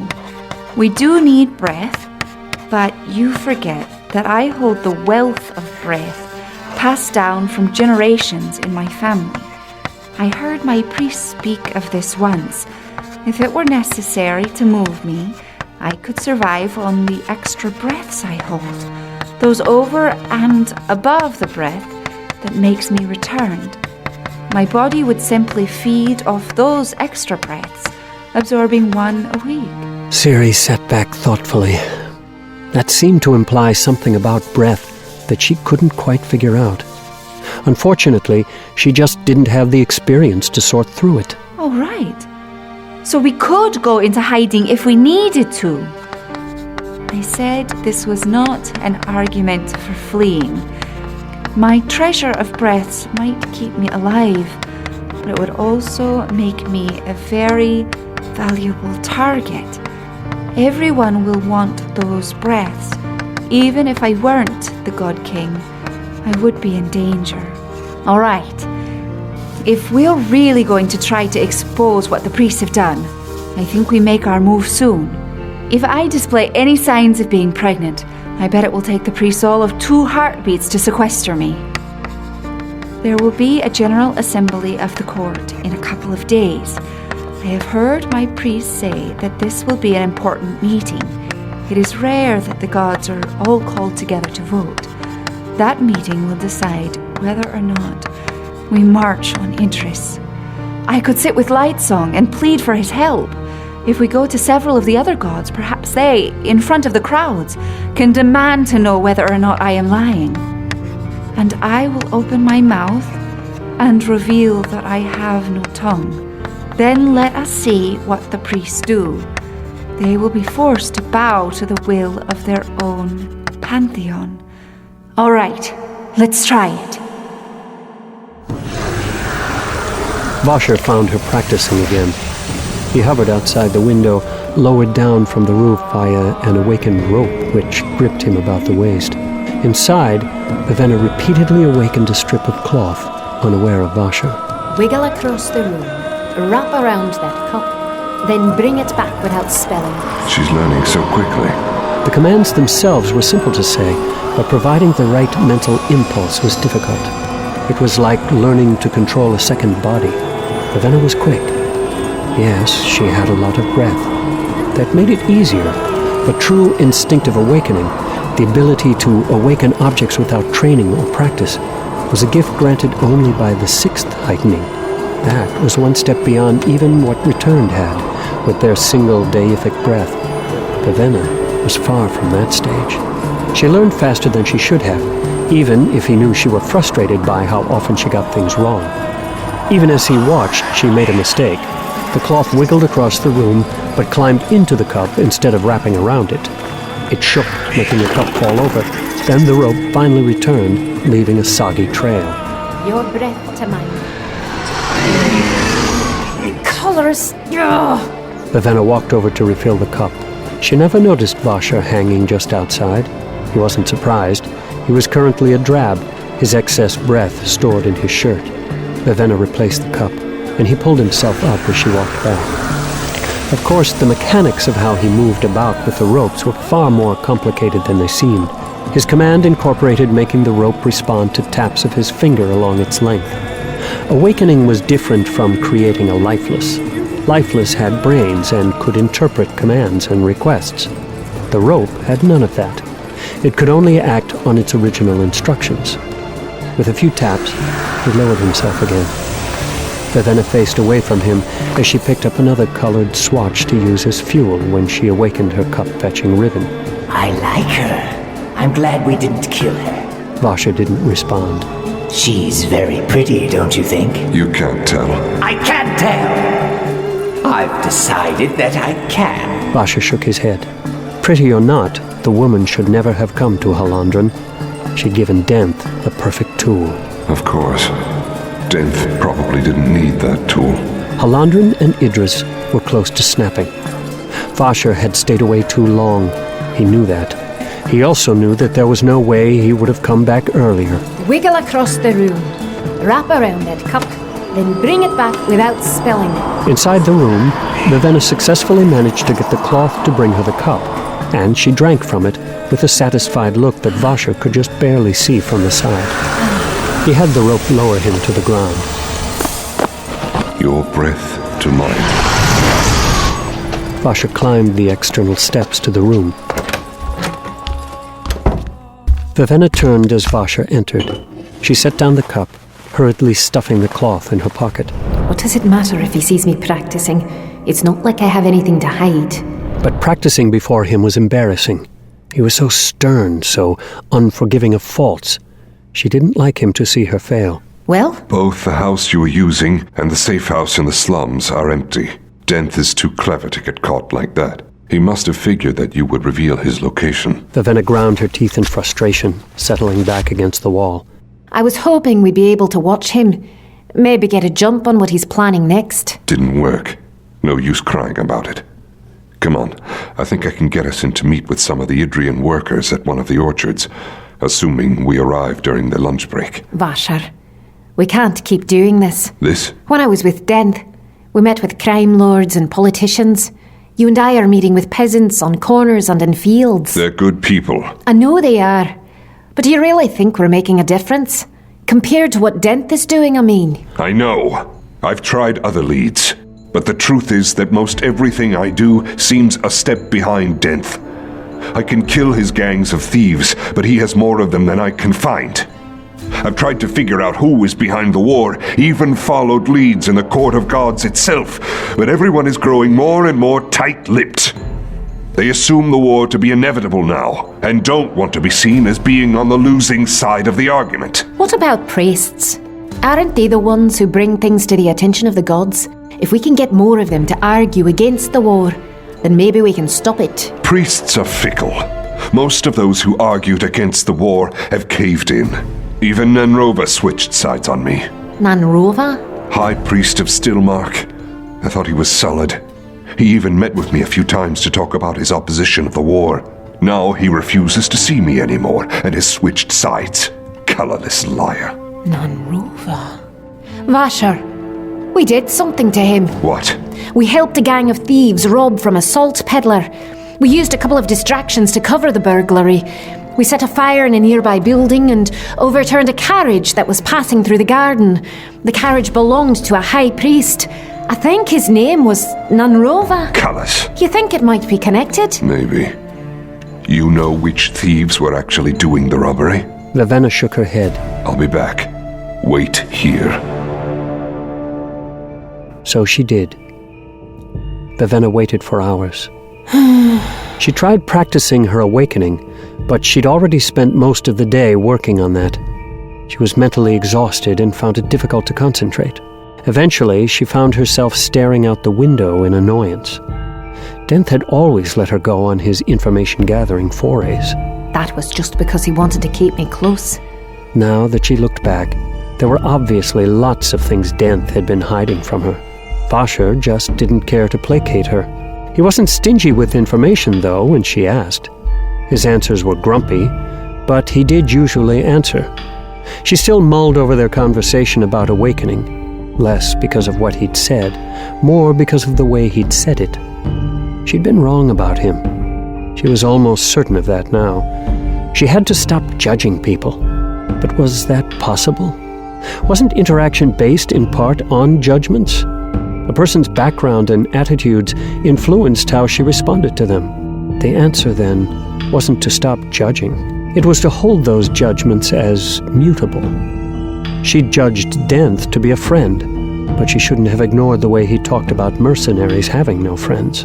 We do need breath, but you forget that I hold the wealth of breath passed down from generations in my family. I heard my priest speak of this once. If it were necessary to move me, I could survive on the extra breaths I hold, those over and above the breath that makes me returned. My body would simply feed off those extra breaths, absorbing one a week. Ciri sat back thoughtfully. That seemed to imply something about breath that she couldn't quite figure out. Unfortunately, she just didn't have the experience to sort through it. Oh, right. So we could go into hiding if we needed to. I said this was not an argument for fleeing. My treasure of breaths might keep me alive, but it would also make me a very valuable target. Everyone will want those breaths. Even if I weren't the God King, I would be in danger. All right. If we're really going to try to expose what the priests have done, I think we make our move soon. If I display any signs of being pregnant, I bet it will take the priests all of 2 heartbeats to sequester me. There will be a general assembly of the court in a couple of days. I have heard my priests say that this will be an important meeting. It is rare that the gods are all called together to vote. That meeting will decide whether or not we march on Idris. I could sit with Lightsong and plead for his help. If we go to several of the other gods, perhaps they, in front of the crowds, can demand to know whether or not I am lying. And I will open my mouth and reveal that I have no tongue. Then let us see what the priests do. They will be forced to bow to the will of their own pantheon. All right, let's try it. Vasher found her practicing again. He hovered outside the window, lowered down from the roof via an awakened rope which gripped him about the waist. Inside, Vivenna repeatedly awakened a strip of cloth, unaware of Vasher. Wiggle across the room, wrap around that cup, then bring it back without spelling. She's learning so quickly. The commands themselves were simple to say, but providing the right mental impulse was difficult. It was like learning to control a second body. Ravenna was quick. Yes, she had a lot of breath. That made it easier, but true instinctive awakening, the ability to awaken objects without training or practice, was a gift granted only by the sixth heightening. That was one step beyond even what Returned had, with their single deific breath. Ravenna was far from that stage. She learned faster than she should have, even if he knew she were frustrated by how often she got things wrong. Even as he watched, she made a mistake. The cloth wiggled across the room, but climbed into the cup instead of wrapping around it. It shook, making the cup fall over. Then the rope finally returned, leaving a soggy trail. Your breath to mine. Colorous. Ugh. Ravenna walked over to refill the cup. She never noticed Vasher hanging just outside. He wasn't surprised. He was currently a drab, his excess breath stored in his shirt. Ravenna replaced the cup, and he pulled himself up as she walked back. Of course, the mechanics of how he moved about with the ropes were far more complicated than they seemed. His command incorporated making the rope respond to taps of his finger along its length. Awakening was different from creating a lifeless. Lifeless had brains and could interpret commands and requests. The rope had none of that. It could only act on its original instructions. With a few taps, he lowered himself again. Ravenna faced away from him as she picked up another colored swatch to use as fuel when she awakened her cup-fetching ribbon. I like her. I'm glad we didn't kill her. Vasher didn't respond. She's very pretty, don't you think? You can't tell. I can't tell! I've decided that I can. Vasher shook his head. Pretty or not, the woman should never have come to Halandran. She'd given Denth the perfect tool. Of course. Denth probably didn't need that tool. Halandran and Idris were close to snapping. Vasher had stayed away too long. He knew that. He also knew that there was no way he would have come back earlier. Wiggle across the room. Wrap around that cup. Then bring it back without spilling. Inside the room, Ravenna successfully managed to get the cloth to bring her the cup, and she drank from it with a satisfied look that Vasher could just barely see from the side. He had the rope lower him to the ground. Your breath to mine. Vasher climbed the external steps to the room. Ravenna turned as Vasher entered. She set down the cup, hurriedly stuffing the cloth in her pocket. What does it matter if he sees me practicing? It's not like I have anything to hide. But practicing before him was embarrassing. He was so stern, so unforgiving of faults. She didn't like him to see her fail. Well? Both the house you were using and the safe house in the slums are empty. Denth is too clever to get caught like that. He must have figured that you would reveal his location. Ravenna ground her teeth in frustration, settling back against the wall. I was hoping we'd be able to watch him. Maybe get a jump on what he's planning next. Didn't work. No use crying about it. Come on, I think I can get us in to meet with some of the Idrian workers at one of the orchards, assuming we arrive during the lunch break. Vasher, we can't keep doing this. This? When I was with Denth, we met with crime lords and politicians. You and I are meeting with peasants on corners and in fields. They're good people. I know they are. But do you really think we're making a difference? Compared to what Denth is doing, I mean. I know. I've tried other leads. But the truth is that most everything I do seems a step behind Denth. I can kill his gangs of thieves, but he has more of them than I can find. I've tried to figure out who is behind the war, even followed leads in the Court of Gods itself, but everyone is growing more and more tight-lipped. They assume the war to be inevitable now, and don't want to be seen as being on the losing side of the argument. What about priests? Aren't they the ones who bring things to the attention of the gods? If we can get more of them to argue against the war, then maybe we can stop it. Priests are fickle. Most of those who argued against the war have caved in. Even Nanrova switched sides on me. Nanrova? High Priest of Stillmark. I thought he was solid. He even met with me a few times to talk about his opposition of the war. Now he refuses to see me anymore and has switched sides. Colorless liar. Nanrova. Vasher, we did something to him. What? We helped a gang of thieves rob from a salt peddler. We used a couple of distractions to cover the burglary. We set a fire in a nearby building and overturned a carriage that was passing through the garden. The carriage belonged to a high priest. I think his name was Nanrova. Callus. You think it might be connected? Maybe. You know which thieves were actually doing the robbery? Vivenna shook her head. I'll be back. Wait here. So she did. Vivenna waited for hours. She tried practicing her awakening, but she'd already spent most of the day working on that. She was mentally exhausted and found it difficult to concentrate. Eventually, she found herself staring out the window in annoyance. Denth had always let her go on his information-gathering forays. That was just because he wanted to keep me close. Now that she looked back, there were obviously lots of things Denth had been hiding from her. Vasher just didn't care to placate her. He wasn't stingy with information, though, when she asked. His answers were grumpy, but he did usually answer. She still mulled over their conversation about awakening, less because of what he'd said, more because of the way he'd said it. She'd been wrong about him. She was almost certain of that now. She had to stop judging people. But was that possible? Wasn't interaction based in part on judgments? A person's background and attitudes influenced how she responded to them. The answer, then, wasn't to stop judging. It was to hold those judgments as mutable. She judged Denth to be a friend, but she shouldn't have ignored the way he talked about mercenaries having no friends.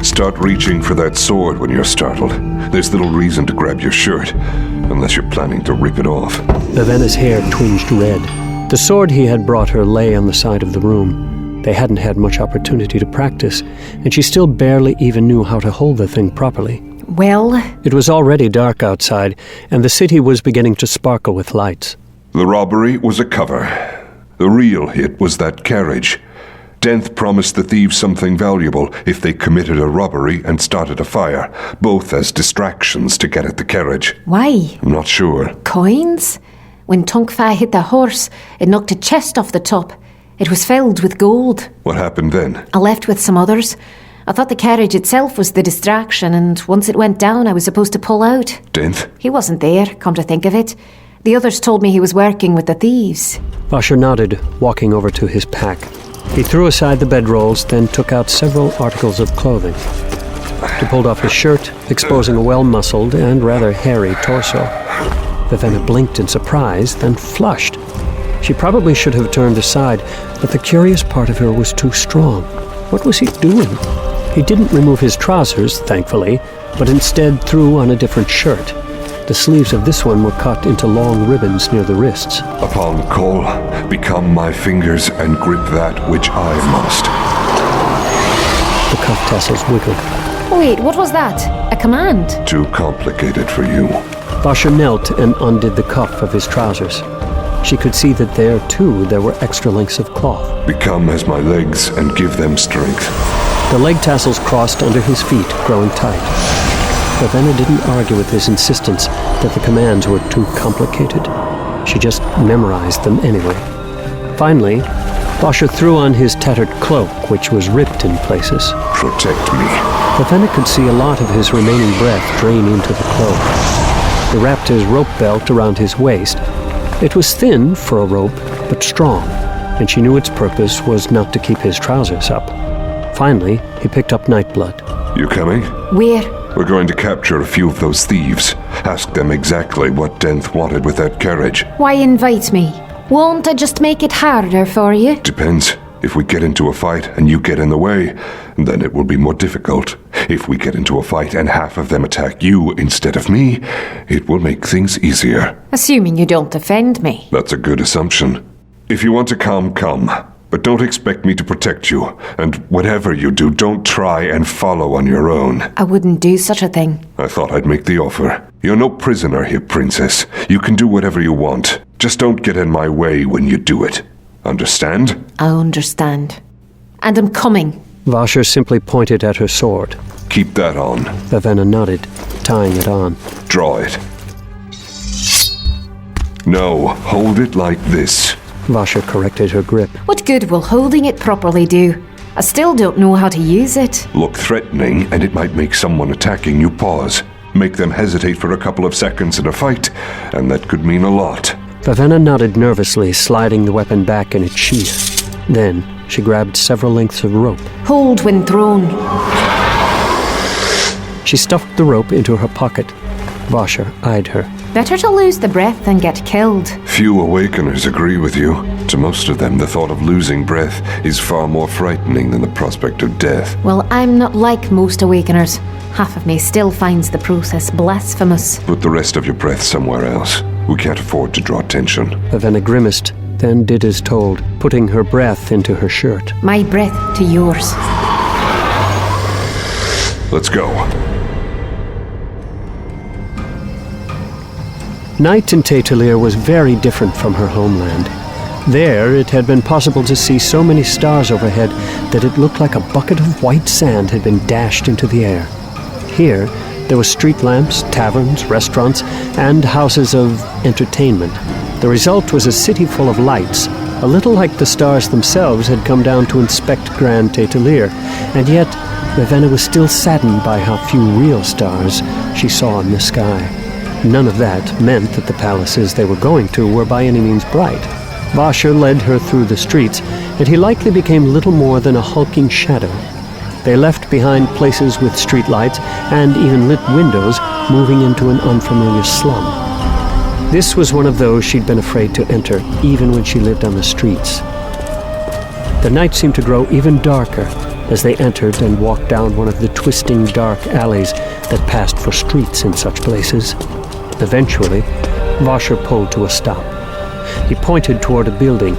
Start reaching for that sword when you're startled. There's little reason to grab your shirt, unless you're planning to rip it off. Vivenna's hair twinged red. The sword he had brought her lay on the side of the room. They hadn't had much opportunity to practice, and she still barely even knew how to hold the thing properly. Well, it was already dark outside, and the city was beginning to sparkle with lights. The robbery was a cover. The real hit was that carriage. Denth promised the thieves something valuable if they committed a robbery and started a fire, both as distractions to get at the carriage. Why? I'm not sure. Coins? When Tunkfa hit the horse, it knocked a chest off the top. It was filled with gold. What happened then? I left with some others. I thought the carriage itself was the distraction, and once it went down, I was supposed to pull out. Denth? He wasn't there, come to think of it. The others told me he was working with the thieves. Vasher nodded, walking over to his pack. He threw aside the bedrolls, then took out several articles of clothing. He pulled off his shirt, exposing a well-muscled and rather hairy torso. Vivenna blinked in surprise, then flushed. She probably should have turned aside, but the curious part of her was too strong. What was he doing? He didn't remove his trousers, thankfully, but instead threw on a different shirt. The sleeves of this one were cut into long ribbons near the wrists. Upon call, become my fingers and grip that which I must. The cuff tassels wiggled. Wait, what was that? A command? Too complicated for you. Vasher knelt and undid the cuff of his trousers. She could see that there, too, there were extra lengths of cloth. Become as my legs and give them strength. The leg tassels crossed under his feet, growing tight. Vivenna didn't argue with his insistence that the commands were too complicated. She just memorized them anyway. Finally, Vasher threw on his tattered cloak, which was ripped in places. Protect me. Vivenna could see a lot of his remaining breath drain into the cloak. He wrapped his rope belt around his waist. It was thin for a rope, but strong, and she knew its purpose was not to keep his trousers up. Finally, he picked up Nightblood. You coming? Where? We're going to capture a few of those thieves. Ask them exactly what Denth wanted with that carriage. Why invite me? Won't I just make it harder for you? Depends. If we get into a fight and you get in the way, then it will be more difficult. If we get into a fight and half of them attack you instead of me, it will make things easier. Assuming you don't offend me. That's a good assumption. If you want to come. But don't expect me to protect you. And whatever you do, don't try and follow on your own. I wouldn't do such a thing. I thought I'd make the offer. You're no prisoner here, Princess. You can do whatever you want. Just don't get in my way when you do it. Understand? I understand. And I'm coming. Vasher simply pointed at her sword. Keep that on. Vivenna nodded, tying it on. Draw it. No, hold it like this. Vasher corrected her grip. What good will holding it properly do? I still don't know how to use it. Look threatening, and it might make someone attacking you pause. Make them hesitate for a couple of seconds in a fight, and that could mean a lot. Vivenna nodded nervously, sliding the weapon back in its sheath. Then she grabbed several lengths of rope. Hold when thrown. She stuffed the rope into her pocket. Vasher eyed her. Better to lose the breath than get killed. Few awakeners agree with you. To most of them, the thought of losing breath is far more frightening than the prospect of death. Well, I'm not like most awakeners. Half of me still finds the process blasphemous. Put the rest of your breath somewhere else. We can't afford to draw attention. Vivenna grimaced, then did as told, putting her breath into her shirt. My breath to yours. Let's go. Night in Taitalier was very different from her homeland. There, it had been possible to see so many stars overhead that it looked like a bucket of white sand had been dashed into the air. Here, there were street lamps, taverns, restaurants, and houses of entertainment. The result was a city full of lights, a little like the stars themselves had come down to inspect Grand Taitalier, and yet Vivenna was still saddened by how few real stars she saw in the sky. None of that meant that the palaces they were going to were by any means bright. Vasher led her through the streets, and he likely became little more than a hulking shadow. They left behind places with streetlights and even lit windows, moving into an unfamiliar slum. This was one of those she'd been afraid to enter, even when she lived on the streets. The night seemed to grow even darker as they entered and walked down one of the twisting dark alleys that passed for streets in such places. Eventually, Vasher pulled to a stop. He pointed toward a building,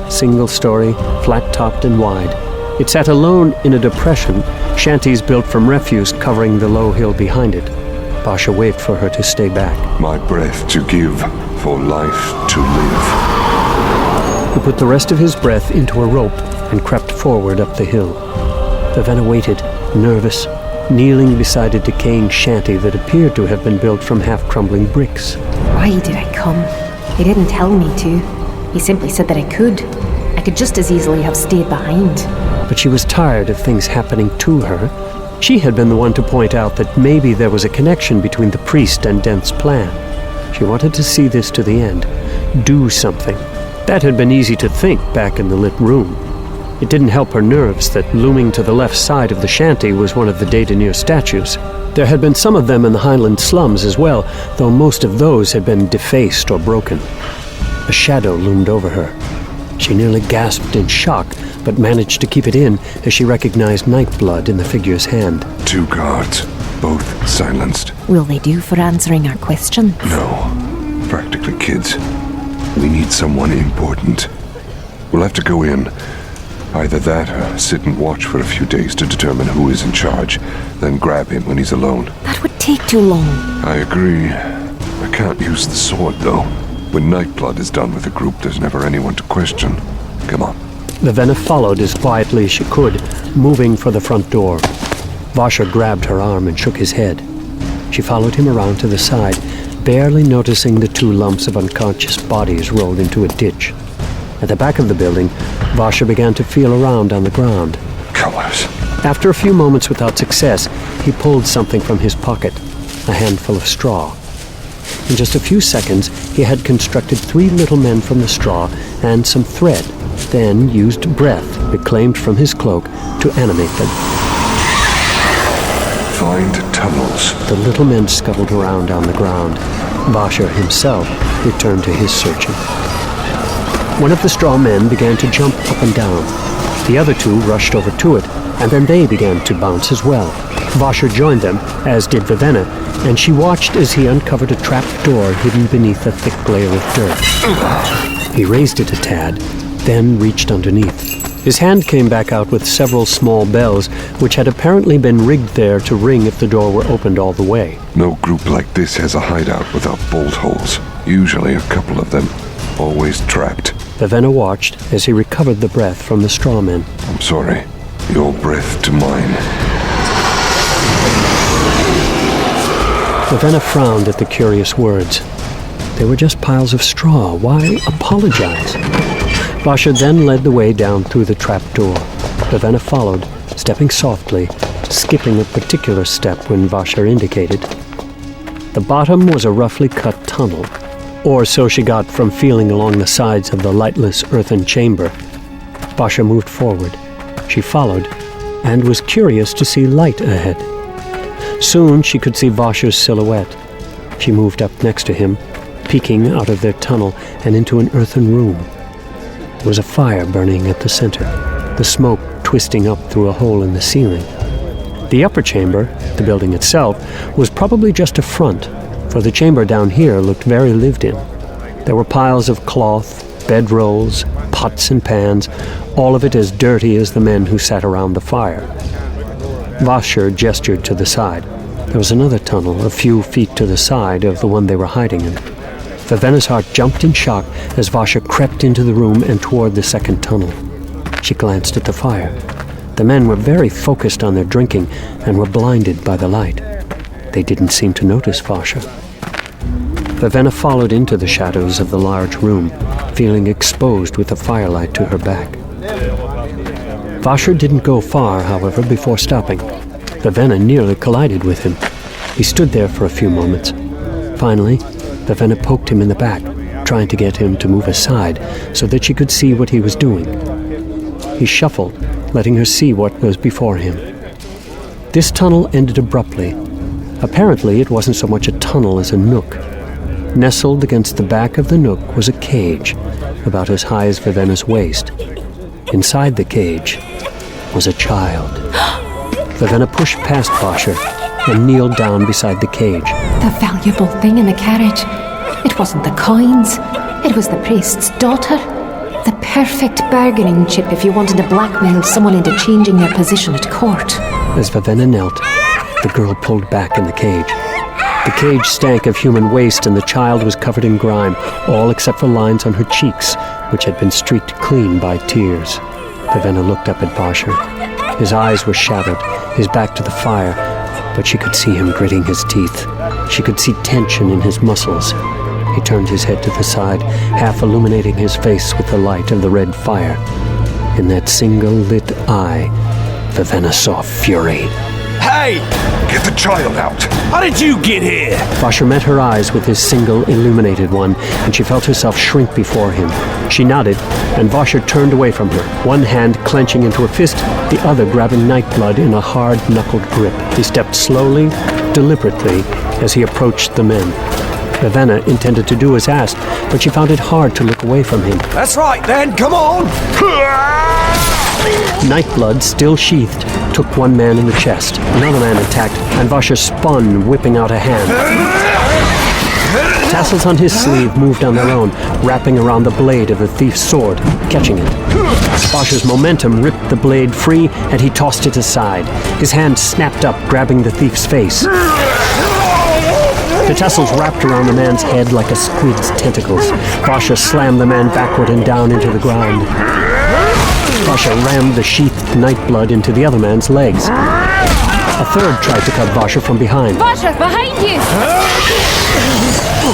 single-story, flat-topped and wide. It sat alone in a depression, shanties built from refuse covering the low hill behind it. Vasher waved for her to stay back. My breath to give, for life to live. He put the rest of his breath into a rope and crept forward up the hill. Vivenna waited, nervous, kneeling beside a decaying shanty that appeared to have been built from half-crumbling bricks. Why did I come? He didn't tell me to. He simply said that I could. I could just as easily have stayed behind. But she was tired of things happening to her. She had been the one to point out that maybe there was a connection between the priest and Dent's plan. She wanted to see this to the end. Do something. That had been easy to think back in the lit room. It didn't help her nerves that looming to the left side of the shanty was one of the Daedonir statues. There had been some of them in the Highland slums as well, though most of those had been defaced or broken. A shadow loomed over her. She nearly gasped in shock, but managed to keep it in as she recognized Nightblood in the figure's hand. 2 guards, both silenced. Will they do for answering our questions? No, practically kids. We need someone important. We'll have to go in. Either that or sit and watch for a few days to determine who is in charge, then grab him when he's alone. That would take too long. I agree. I can't use the sword, though. When Nightblood is done with the group, there's never anyone to question. Come on. Vivenna followed as quietly as she could, moving for the front door. Vasher grabbed her arm and shook his head. She followed him around to the side, barely noticing the 2 lumps of unconscious bodies rolled into a ditch. At the back of the building, Vasher began to feel around on the ground. Colors. After a few moments without success, he pulled something from his pocket, a handful of straw. In just a few seconds, he had constructed 3 little men from the straw and some thread, then used breath reclaimed from his cloak to animate them. Find tunnels. The little men scuttled around on the ground. Vasher himself returned to his searching. One of the straw men began to jump up and down. The other 2 rushed over to it, and then they began to bounce as well. Vasher joined them, as did Vivenna, and she watched as he uncovered a trap door hidden beneath a thick layer of dirt. He raised it a tad, then reached underneath. His hand came back out with several small bells, which had apparently been rigged there to ring if the door were opened all the way. No group like this has a hideout without bolt holes. Usually a couple of them. Always trapped. Vivenna watched as he recovered the breath from the straw men. I'm sorry. Your breath to mine. Vivenna frowned at the curious words. They were just piles of straw. Why apologize? Vasher then led the way down through the trap door. Vivenna followed, stepping softly, skipping a particular step when Vasher indicated. The bottom was a roughly cut tunnel, or so she got from feeling along the sides of the lightless earthen chamber. Vasha moved forward. She followed, and was curious to see light ahead. Soon she could see Vasha's silhouette. She moved up next to him, peeking out of their tunnel and into an earthen room. There was a fire burning at the center, the smoke twisting up through a hole in the ceiling. The upper chamber, the building itself, was probably just a front, for the chamber down here looked very lived in. There were piles of cloth, bedrolls, pots and pans, all of it as dirty as the men who sat around the fire. Vasha gestured to the side. There was another tunnel a few feet to the side of the one they were hiding in. Vivenna's heart jumped in shock as Vasha crept into the room and toward the second tunnel. She glanced at the fire. The men were very focused on their drinking and were blinded by the light. They didn't seem to notice Vasha. Vivenna followed into the shadows of the large room, feeling exposed with the firelight to her back. Vasha didn't go far, however, before stopping. Vivenna nearly collided with him. He stood there for a few moments. Finally, Vivenna poked him in the back, trying to get him to move aside so that she could see what he was doing. He shuffled, letting her see what was before him. This tunnel ended abruptly. Apparently, it wasn't so much a tunnel as a nook. Nestled against the back of the nook was a cage, about as high as Vivenna's waist. Inside the cage was a child. Vivenna pushed past Vasha and kneeled down beside the cage. The valuable thing in the carriage. It wasn't the coins. It was the priest's daughter. The perfect bargaining chip if you wanted to blackmail someone into changing their position at court. As Vivenna knelt, the girl pulled back in the cage. The cage stank of human waste and the child was covered in grime, all except for lines on her cheeks, which had been streaked clean by tears. Vivenna looked up at Vasha. His eyes were shadowed, his back to the fire, but she could see him gritting his teeth. She could see tension in his muscles. He turned his head to the side, half illuminating his face with the light of the red fire. In that single lit eye, Vivenna saw fury. Hey! Get the child out! How did you get here? Vasha met her eyes with his single illuminated one, and she felt herself shrink before him. She nodded, and Vasha turned away from her, one hand clenching into a fist, the other grabbing Nightblood in a hard-knuckled grip. He stepped slowly, deliberately, as he approached the men. Vivenna intended to do as asked, but she found it hard to look away from him. That's right then, come on! Nightblood, still sheathed, took one man in the chest. Another man attacked, and Vasha spun, whipping out a hand. Tassels on his sleeve moved on their own, wrapping around the blade of the thief's sword, catching it. Vasha's momentum ripped the blade free, and he tossed it aside. His hand snapped up, grabbing the thief's face. The tassels wrapped around the man's head like a squid's tentacles. Vasha slammed the man backward and down into the ground. Vasha rammed the sheathed Nightblood into the other man's legs. A third tried to cut Vasha from behind. Vasha, behind you!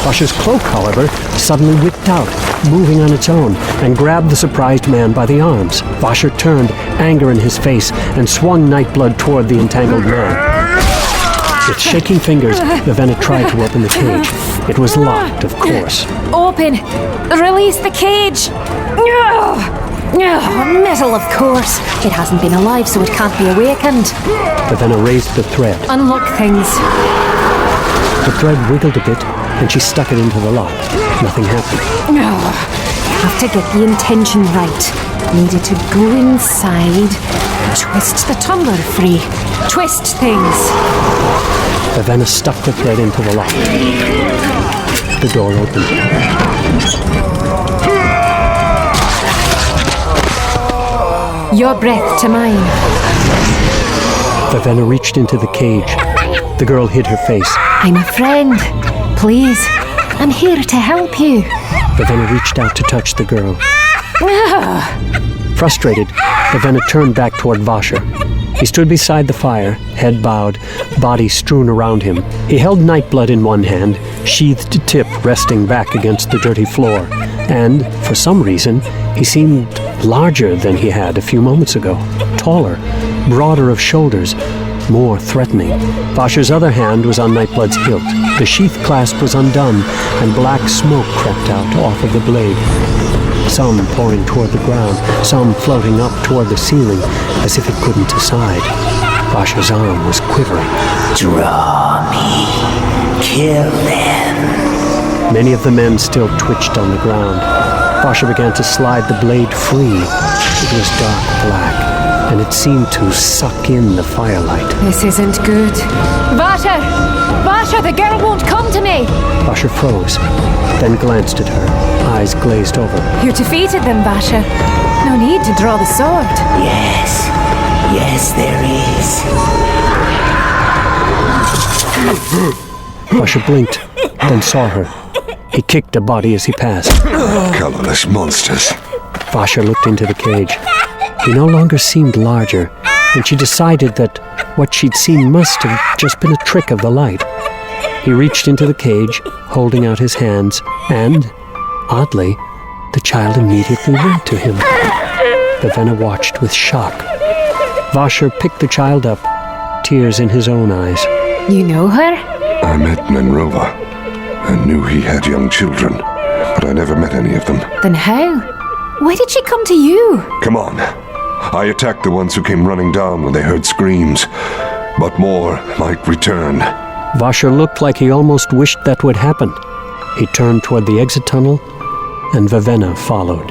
Vasha's cloak, however, suddenly whipped out, moving on its own, and grabbed the surprised man by the arms. Vasha turned, anger in his face, and swung Nightblood toward the entangled man. With shaking fingers, Vivenna tried to open the cage. It was locked, of course. Open! Release the cage! Metal, of course. It hasn't been alive, so it can't be awakened. Vivenna raised the thread. Unlock things. The thread wiggled a bit, and she stuck it into the lock. Nothing happened. Have to get the intention right. Needed to go inside, twist the tumbler free, twist things. Vivenna stuck the thread into the lock. The door opened. Your breath to mine. Vivenna reached into the cage. The girl hid her face. I'm a friend. Please, I'm here to help you. Vivenna reached out to touch the girl. Frustrated, Vivenna turned back toward Vasha. He stood beside the fire, head bowed, body strewn around him. He held Nightblood in one hand, sheathed tip resting back against the dirty floor. And, for some reason, he seemed larger than he had a few moments ago. Taller, broader of shoulders, more threatening. Vasher's other hand was on Nightblood's hilt. The sheath clasp was undone, and black smoke crept out off of the blade. Some pouring toward the ground, some floating up toward the ceiling, as if it couldn't decide. Vasher's arm was quivering. Draw me. Kill them. Many of the men still twitched on the ground. Vasher began to slide the blade free. It was dark black, and it seemed to suck in the firelight. This isn't good. Vasher! Vasher, the girl won't come to me! Vasher froze, then glanced at her, eyes glazed over. You defeated them, Vasher. No need to draw the sword. Yes. Yes, there is. Vasher blinked, then saw her. He kicked a body as he passed. Colorless monsters. Vasher looked into the cage. He no longer seemed larger, and she decided that what she'd seen must have just been a trick of the light. He reached into the cage, holding out his hands, and, oddly, the child immediately went to him. Vivenna watched with shock. Vasher picked the child up, tears in his own eyes. You know her? I met Menrova. I knew he had young children, but I never met any of them. Then how? Why did she come to you? Come on. I attacked the ones who came running down when they heard screams, but more might return. Vasher looked like he almost wished that would happen. He turned toward the exit tunnel, and Vivenna followed.